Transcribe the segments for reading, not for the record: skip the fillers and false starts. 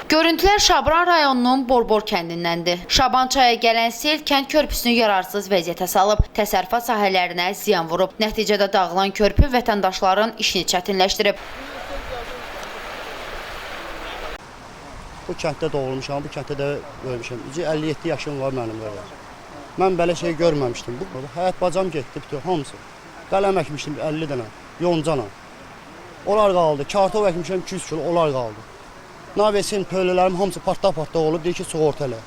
Görüntülər Şabran rayonunun Borbor kəndindəndir. Şabançaya gələn sel kənd körpüsünü yararsız vəziyyətə salıb, təsərrüfat sahələrinə ziyan vurub. Nəticədə dağılan körpü vətəndaşların işini çətinləşdirib. Bu kənddə doğulmuşam, bu kənddə də ölmüşəm. 57 yaşım var mənim belə. Mən belə şey görməmişdim. Bu həyat bacam getdi, bütün hamısı. Qələm əkmişdim 50 dənə, yoncana. Onlar qaldı. Kartov əkmişəm 200 kilo, onlar qaldı. Navesin pöylələrim hamısı partla olub, deyir ki, sığorta elə.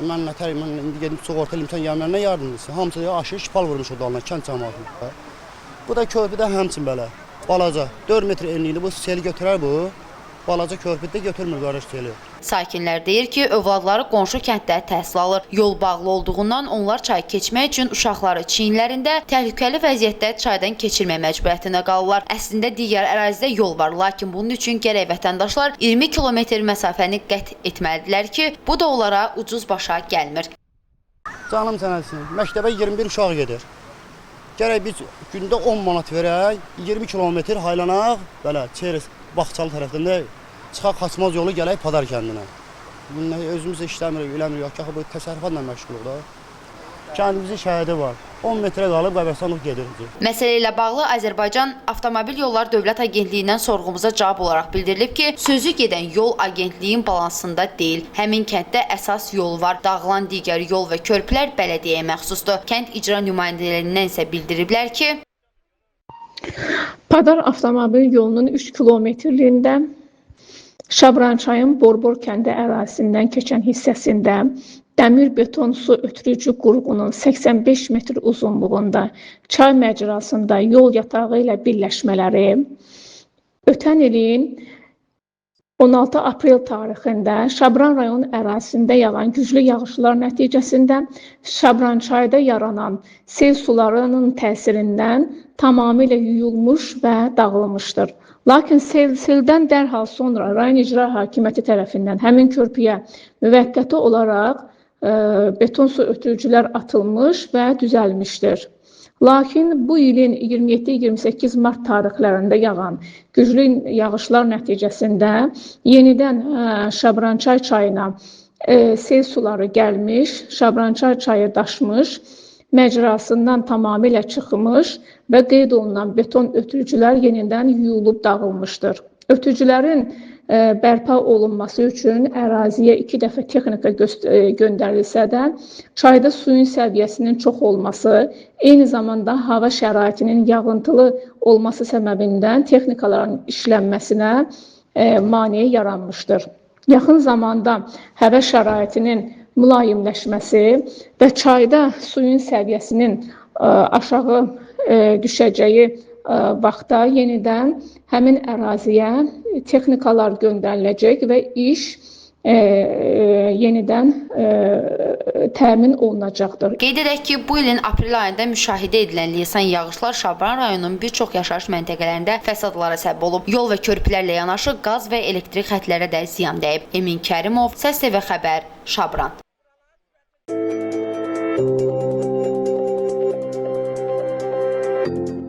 Mən nətər, mən indi gedib sığorta eləyim, sən gəlməyənə yardımcısı. Hamısı aşırı şipal vurmuş o dalına, kənd cəmaatına. Bu da körpüdə həmçin belə, balaca, 4 metr enliyində bu seli götürər bu. Balaca körpüdə götürmür qardaş seli. Sakinlər deyir ki, övladları qonşu kənddə təhsil alır. Yol bağlı olduğundan onlar çay keçmək üçün uşaqları çiyinlərində təhlükəli vəziyyətdə çaydan keçirmək məcburiyyətində qalırlar. Əslində digər ərazidə yol var, lakin bunun üçün gərək vətəndaşlar 20 kilometr məsafəni qət etməlidirlər ki, bu da onlara ucuz başa gəlmir. Canım sənəsin, məktəbə 21 uşaq gedir. Gərək biz gündə 10 manat verək, 20 kilometr haylanaq, belə çeyiz. Baxçalı tərəfdən də çıxaq qaçmaz yolu gələk Padar kəndinə. Özümüz işləmirik, eləmirik, yox ki, bu təsərrüfatla məşğuluq da. Kəndimizin şəhədi var. 10 metrə qalıb Qəbərstanlıq gedirik. Məsələ ilə bağlı Azərbaycan Avtomobil Yolları Dövlət Agentliyindən sorğumuza cavab olaraq bildirilib ki, sözü gedən yol agentliyin balansında deyil. Həmin kənddə əsas yol var. Dağılan digər yol və körpülər bələdiyyəyə məxsusdur. Kənd icra nümayəndələrindən isə bildiriblər ki, Padar avtomobil yolunun 3 kilometrliyində Şabrançayın Borbor kəndi ərazisindən keçən hissəsində dəmir beton su ötürücü qurğunun 85 metr uzunluğunda çay məcrasında yol yatağı ilə birləşmələri ötən ilin 16 aprel tarixində Şabran rayon ərazisində yağan güclü yağışlar nəticəsində Şabrançayda yaranan sel sularının təsirindən tamamilə yuyulmuş və dağılmışdır. Lakin seldən dərhal sonra rayon icra hakimiyyəti tərəfindən həmin körpüyə müvəqqəti olaraq beton su ötürücülər atılmış və düzəlmişdir. Lakin bu ilin 27-28 mart tarixlərində yağan güclü yağışlar nəticəsində yenidən Şabrançay çayına sel suları gəlmiş, Şabrançay çayı daşmış, məcrasından tamamilə çıxmış və qeyd olunan beton ötürücülər yenidən yuyulub dağılmışdır. Ötürücülərin bərpa olunması üçün əraziyə 2 dəfə texnika göndərilsə də, çayda suyun səviyyəsinin çox olması, eyni zamanda hava şəraitinin yağıntılı olması səbəbindən texnikaların işlənməsinə maneə yaranmışdır. Yaxın zamanda hava şəraitinin mülayimləşməsi və çayda suyun səviyyəsinin aşağı düşəcəyi vaxtda yenidən həmin əraziyə texnikalar göndəriləcək və iş yenidən təmin olunacaqdır. Qeyd edək ki, bu ilin aprel ayında müşahidə edilən lesan yağışlar Şabran rayonunun bir çox yaşayış məntəqələrində fəsadlara səbəb olub. Yol və körpülərlə yanaşı qaz və elektrik xətlərə də ziyan dəyib. Emin Kərimov, Səs TV xəbər, Şabran.